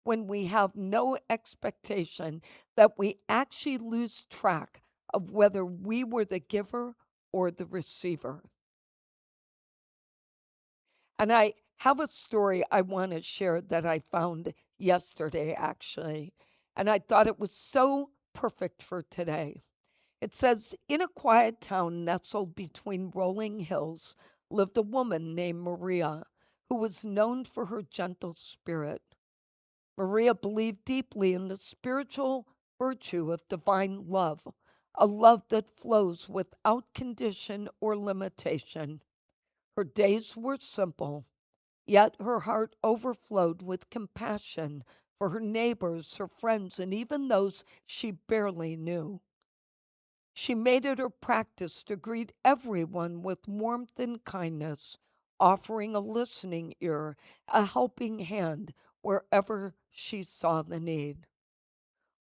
when we have no expectation that we actually lose track of whether we were the giver or the receiver. And I have a story I want to share that I found yesterday, actually. And I thought it was so perfect for today. It says, in a quiet town nestled between rolling hills lived a woman named Maria, who was known for her gentle spirit. Maria believed deeply in the spiritual virtue of divine love, a love that flows without condition or limitation. Her days were simple, yet her heart overflowed with compassion for her neighbors, her friends, and even those she barely knew. She made it her practice to greet everyone with warmth and kindness, offering a listening ear, a helping hand wherever she saw the need.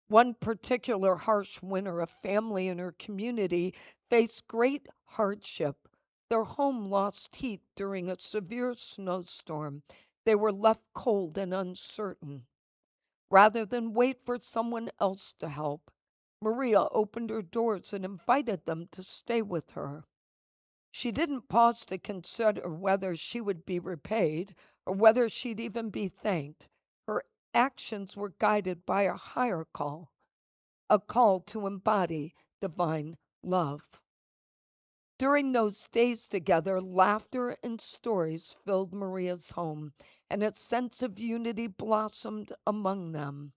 One particular harsh winter, a family in her community faced great hardship. Their home lost heat during a severe snowstorm. They were left cold and uncertain. Rather than wait for someone else to help, Maria opened her doors and invited them to stay with her. She didn't pause to consider whether she would be repaid or whether she'd even be thanked. Her actions were guided by a higher call, a call to embody divine love. During those days together, laughter and stories filled Maria's home, and a sense of unity blossomed among them.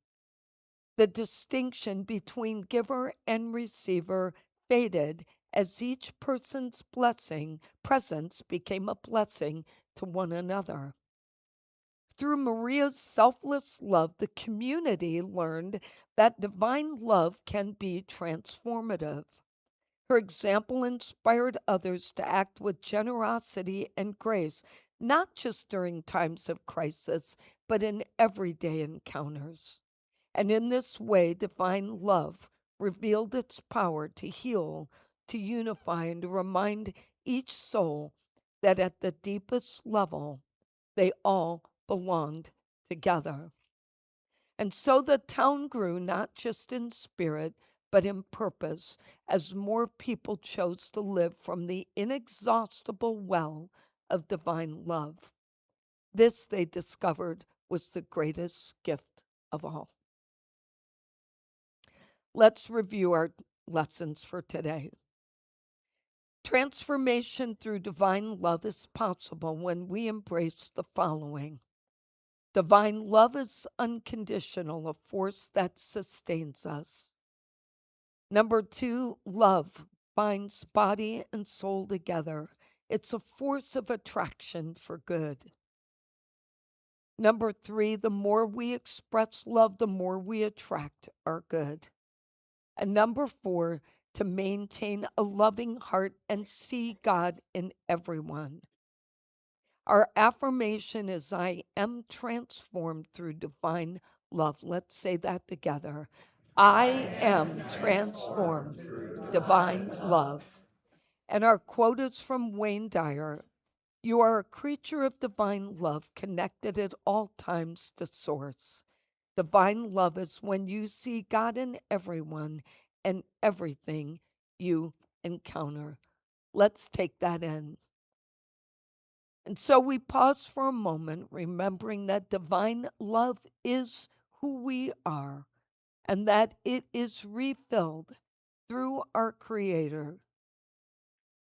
The distinction between giver and receiver faded as each person's presence became a blessing to one another. Through Maria's selfless love, the community learned that divine love can be transformative. Her example inspired others to act with generosity and grace, not just during times of crisis, but in everyday encounters. And in this way, divine love revealed its power to heal, to unify, and to remind each soul that at the deepest level, they all belonged together. And so the town grew not just in spirit, but in purpose, as more people chose to live from the inexhaustible well of divine love. This, they discovered, was the greatest gift of all. Let's review our lessons for today. Transformation through divine love is possible when we embrace the following: Divine love is unconditional, a force that sustains us. Number 2, love binds body and soul together. It's a force of attraction for good. Number 3, the more we express love, the more we attract our good. And number 4, to maintain a loving heart and see God in everyone. Our affirmation is, I am transformed through divine love. Let's say that together. I am transformed through divine love. And our quote is from Wayne Dyer. You are a creature of divine love, connected at all times to Source. Divine love is when you see God in everyone and everything you encounter. Let's take that in. And so we pause for a moment, remembering that divine love is who we are and that it is refilled through our Creator.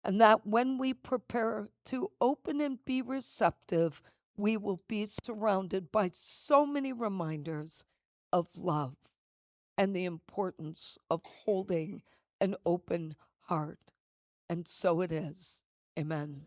And that when we prepare to open and be receptive, we will be surrounded by so many reminders of love and the importance of holding an open heart. And so it is. Amen.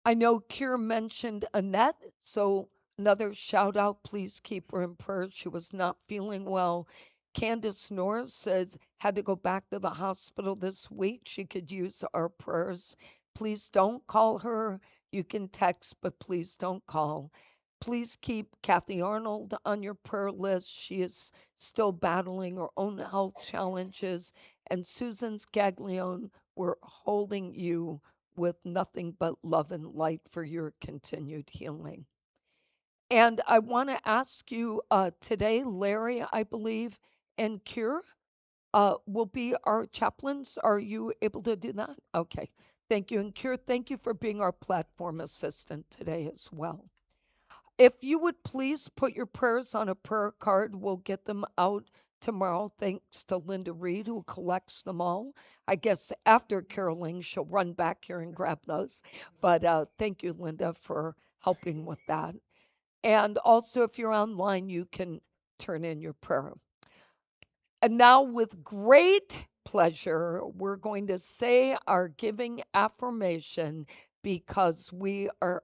I know Kier mentioned Annette, so another shout out, please keep her in prayer. She was not feeling well. Candace Norris says, had to go back to the hospital this week. She could use our prayers. Please don't call her. You can text, but please don't call. Please keep Kathy Arnold on your prayer list. She is still battling her own health challenges. And Susan Scaglione, we're holding you with nothing but love and light for your continued healing. And I want to ask you today, Larry, I believe, and Kier will be our chaplains. Are you able to do that? Okay. Thank you. And Kier, thank you for being our platform assistant today as well. If you would please put your prayers on a prayer card, we'll get them out tomorrow, thanks to Linda Reed, who collects them all. I guess after caroling, she'll run back here and grab those. But thank you, Linda, for helping with that. And also, if you're online, you can turn in your prayer. And now, with great pleasure, we're going to say our giving affirmation because we are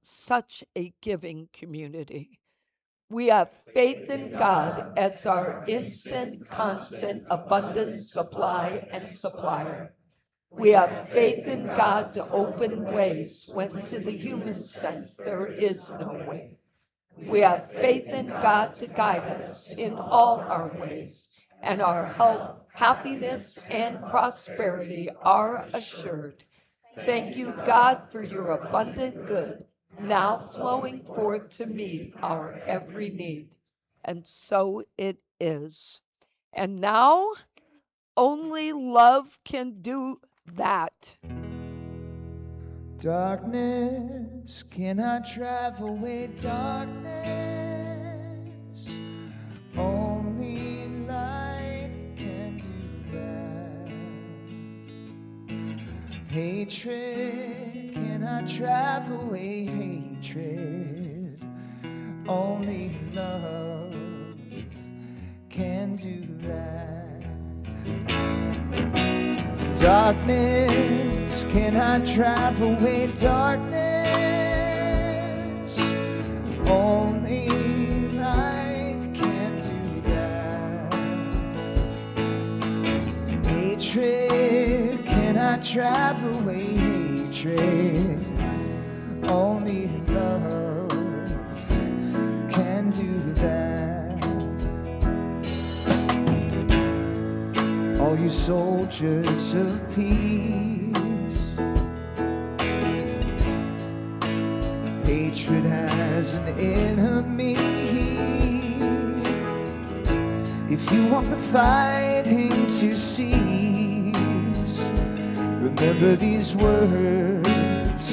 such a giving community. We have faith in God as our instant, constant, abundant supply and supplier. We have faith in God to open ways when to the human sense there is no way. We have faith in God to guide us in all our ways, and our health, happiness, and prosperity are assured. Thank you, God, for your abundant good, now flowing forth to meet our every need. And so it is. And now, only love can do that. Darkness cannot drive away darkness. Only light can do that. Hatred cannot drive away hatred. Only love can do that. Darkness cannot drive away darkness. Only light can do that. Hatred cannot drive away hatred. Only love can do that. All you soldiers of peace, hatred has an enemy. If you want the fighting to cease, remember these words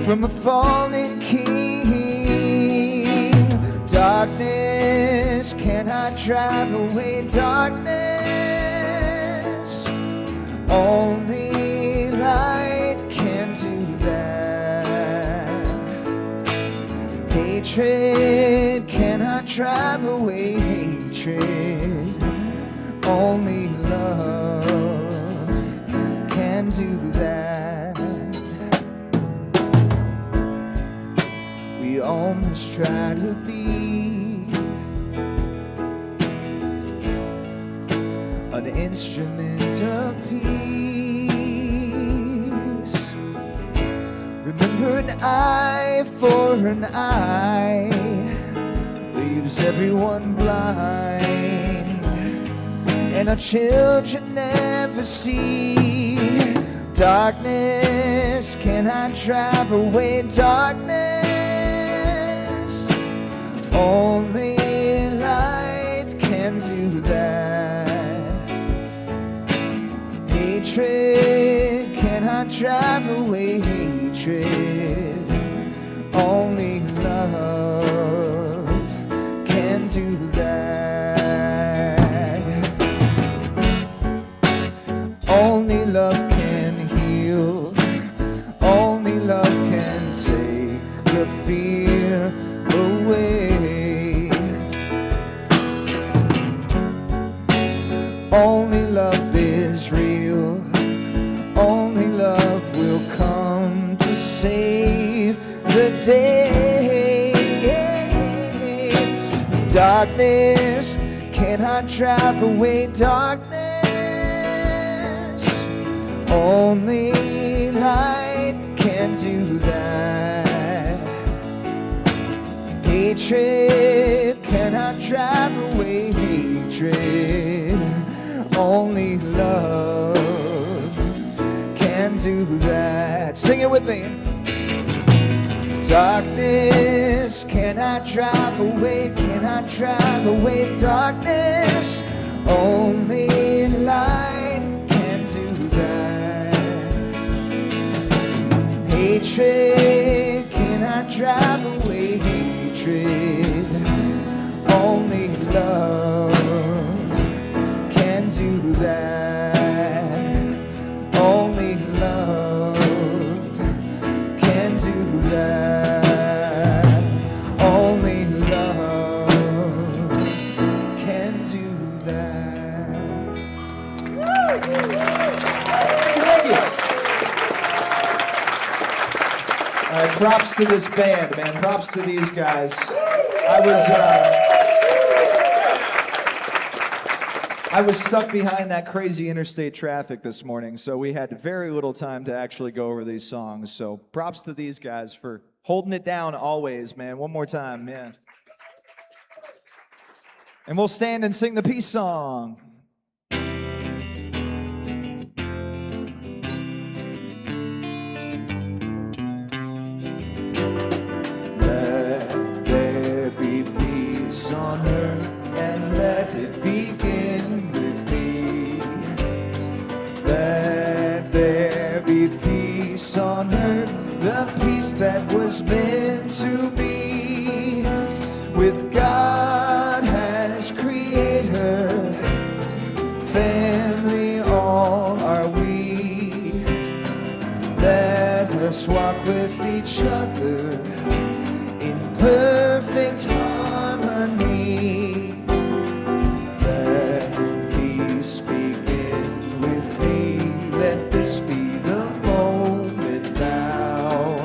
from a fallen king. Darkness cannot drive away darkness. Only light can do that. Hatred cannot drive away hatred. Only love can do that. We almost try to be an instrument of peace. Remember, an eye for an eye leaves everyone blind, and our children never see. Darkness cannot drive away darkness. Only light can do that. Hatred cannot drive away hatred. Only love can do that. Only love can heal. Only love can take the fear away. Only love is real. Only love will come to save the day. Darkness cannot drive away darkness. Only light can do that. Hatred cannot drive away hatred. Only love can do that. Sing it with me. Darkness cannot drive away darkness. Only light can do that. Hatred cannot drive away hatred. Only love can do that. Only love can do that. Only love can do that. Thank you. All right, props to this band, man. Props to these guys. I was stuck behind that crazy interstate traffic this morning, so we had very little time to actually go over these songs. So props to these guys for holding it down always, man. One more time, yeah. And we'll stand and sing the peace song. Let there be peace on earth, and let it begin with me. Let there be peace on earth, the peace that was meant to be. With God as creator, family all are we. Let us walk with each other in perfect harmony. Let peace begin with me. Let this be the moment now.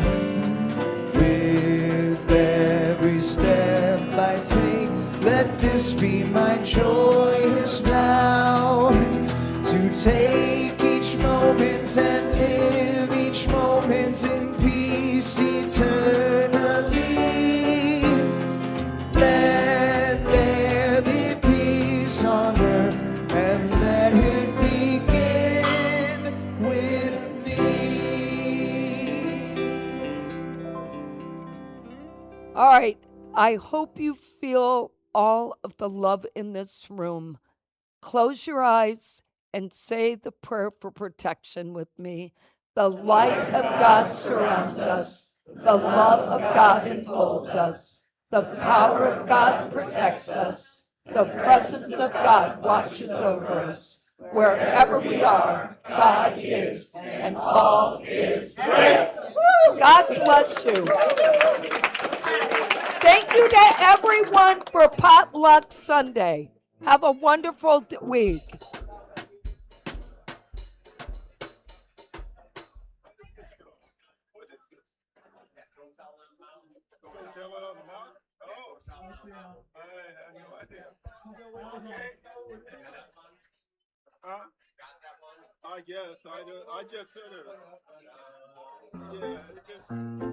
With every step I take, let this be my joyous vow. To take each moment and live each moment in peace eternally. Let there be peace on earth, and let it begin with me. All right. I hope you feel all of the love in this room. Close your eyes and say the prayer for protection with me. The light of God surrounds us. The love of God enfolds us. The power of God protects us. The presence of God watches over us. Wherever we are, God is, and all is great. God bless you. Thank everyone for Potluck Sunday. Have a wonderful week. What is this? Don't tell it on the mouth? Oh. I had no idea. Okay. Huh? I guess. I just heard it. Yeah, it just.